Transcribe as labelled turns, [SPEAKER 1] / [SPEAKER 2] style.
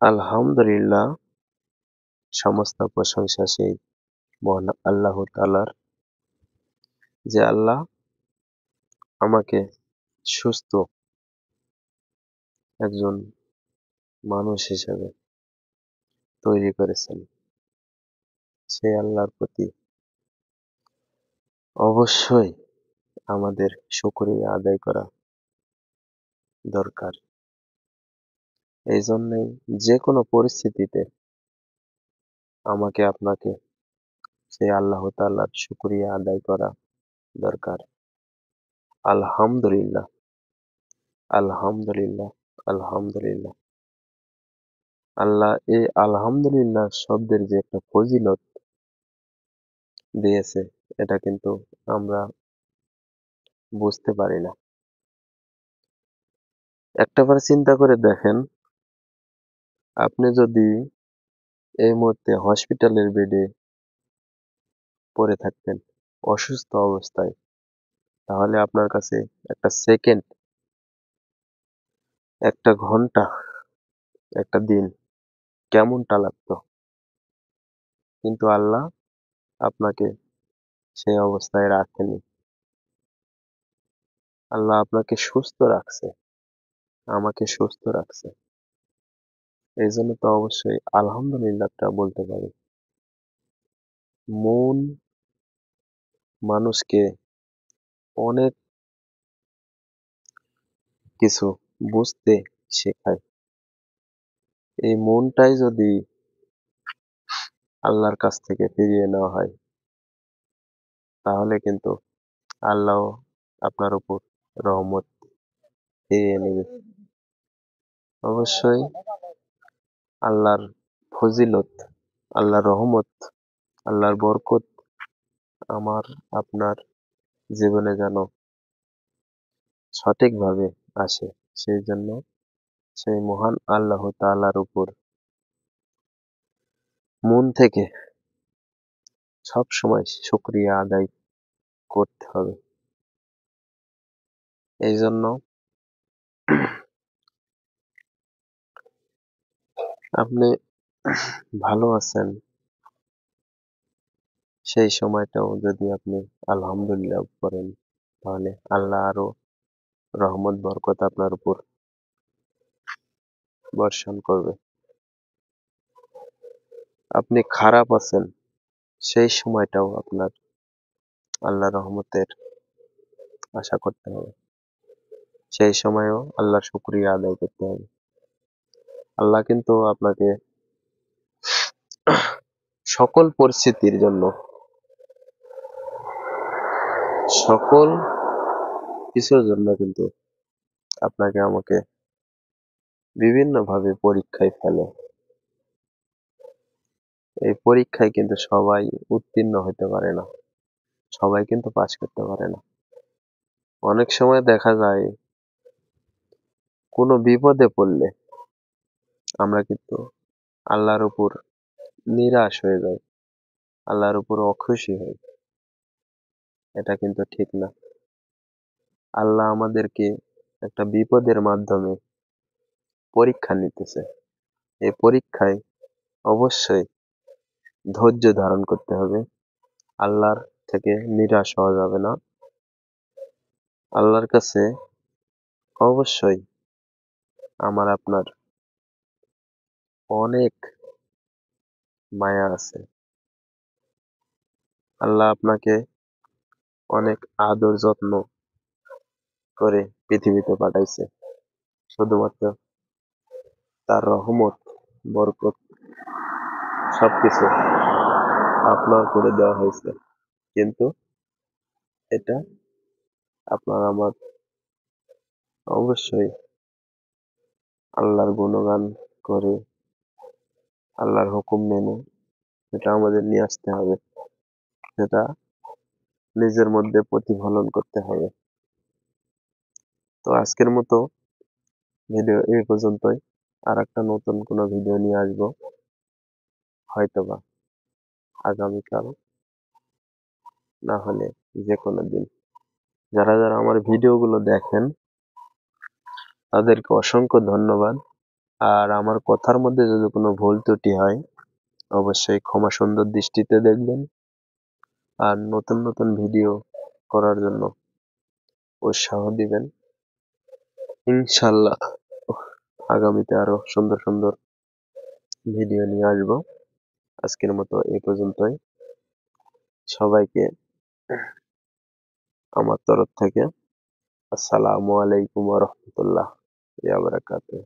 [SPEAKER 1] আলহামদুলিল্লাহ, সমস্ত প্রশংসা সেই মহান আল্লাহ তাআলার, যে আল্লাহ আমাকে সুস্থ একজন মানুষ হিসেবে তৈরি করেছেন। সেই আল্লাহর প্রতি অবশ্যই আমাদের শুকরিয়া আদায় করা দরকার। এই জন্যই যে কোনো পরিস্থিতিতে আমাকে আপনাকে সেই আল্লাহ তাআলার শুকরিয়া আদায় করা দরকার। আলহামদুলিল্লাহ, আলহামদুলিল্লাহ, আলহামদুলিল্লাহ। আল্লাহ এই আলহামদুলিল্লাহ শব্দের যে একটা ফজিলত দিয়েছে, এটা কিন্তু আমরা বুঝতে পারি না। একটাবার চিন্তা করে দেখেন, আপনি যদি এই মুহূর্তে হসপিটালের বেডে পড়ে থাকতেন অসুস্থ অবস্থায়, তাহলে আপনার কাছে একটা সেকেন্ড, একটা ঘন্টা, একটা দিন কেমনটা লাগতো? কিন্তু আল্লাহ আপনাকে সেই অবস্থায় রাখেনি। আল্লাহ আপনাকে সুস্থ রাখছে, আমাকে সুস্থ রাখছে। এই জন্য তো অবশ্যই আলহামদুলিল্লাহটা বলতে পারি। মন মানুষকে অনেক কিছু বুঝতে শেখায়। এই মনটাই যদি আল্লাহর কাছ থেকে ফিরিয়ে নেওয়া হয়, তাহলে কিন্তু আল্লাহ আপনার উপর রহমত ফিরিয়ে নেবে। অবশ্যই আল্লাহর ফজিলত, আল্লাহর রহমত, আল্লাহর বরকত আমার আপনার জীবনে যেন সঠিকভাবে আসে, সেই জন্য সেই মহান আল্লাহ তাআলার উপর মন থেকে সব সময় শুকরিয়া আদায় করতে হবে। এই জন্য আপনি ভালো আছেন, সেই সময়টাও যদি আপনি আলহামদুলিল্লাহ করেন, তাহলে আল্লাহ আরো রহমত বরকত আপনার উপর বর্ষণ করবে। আপনি খারাপ আছেন, সেই সময়টাও আপনার আল্লাহ রহমতের আশা করতে হবে। সেই সময়ও আল্লাহর শুকরিয়া আদায় করতে হবে। আল্লাহ কিন্তু আপনাকে সকল পরিস্থিতির জন্য, সকল কিছুর জন্য কিন্তু আপনাকে আমাকে বিভিন্নভাবে পরীক্ষায় ফেলে। এই পরীক্ষায় কিন্তু সবাই উত্তীর্ণ হতে পারে না, সবাই কিন্তু পাস করতে পারে না। অনেক সময় দেখা যায় কোনো বিপদে পড়লে আমরা কিন্তু আল্লাহর উপর নিরাশ হয়ে যাই, আল্লাহর উপর অখুশি হই। এটা কিন্তু ঠিক না। আল্লাহ আমাদেরকে একটা বিপদের মাধ্যমে পরীক্ষা নিতেছে। এই পরীক্ষায় অবশ্যই ধৈর্য ধারণ করতে হবে। আল্লাহর থেকে নিরাশ হওয়া যাবে না। আল্লাহর কাছে অবশ্যই আমার আপনার অনেক মায়া আছে। আল্লাহ আপনাকে অনেক আদর যত্ন করে পৃথিবীতে পাঠাইছে, শুধুমাত্র তার রহমত, বরকত সবকিছু আপনার করে দেওয়া হয়েছে। কিন্তু এটা আপনার আমার অবশ্যই আল্লাহর গুণগান করে, আল্লাহর হুকুম মেনে এটা আমাদের নিয়ে আসতে হবে, সেটা নিজের মধ্যে প্রতিফলন করতে হবে। তো আজকের মতো ভিডিও এই পর্যন্তই। আর একটা নতুন কোনো ভিডিও নিয়ে আসবো, হয়তোবা আগামীকাল, না হলে যে কোনো দিন। যারা যারা আমার ভিডিওগুলো দেখেন, তাদেরকে অসংখ্য ধন্যবাদ। আর আমার কথার মধ্যে যদি কোনো ভুল ত্রুটি হয় অবশ্যই ক্ষমা সুন্দর দৃষ্টিতে দেখবেন। আর নতুন নতুন ভিডিও করার জন্য উৎসাহ দিবেন। ইনশাল্লাহ আগামীতে আরো সুন্দর সুন্দর ভিডিও নিয়ে আসবো। আজকের মতো এই পর্যন্তই। সবাইকে আমার তরফ থেকে আসসালামু আলাইকুম ওয়া রাহমাতুল্লাহি ওয়া বারাকাতুহু।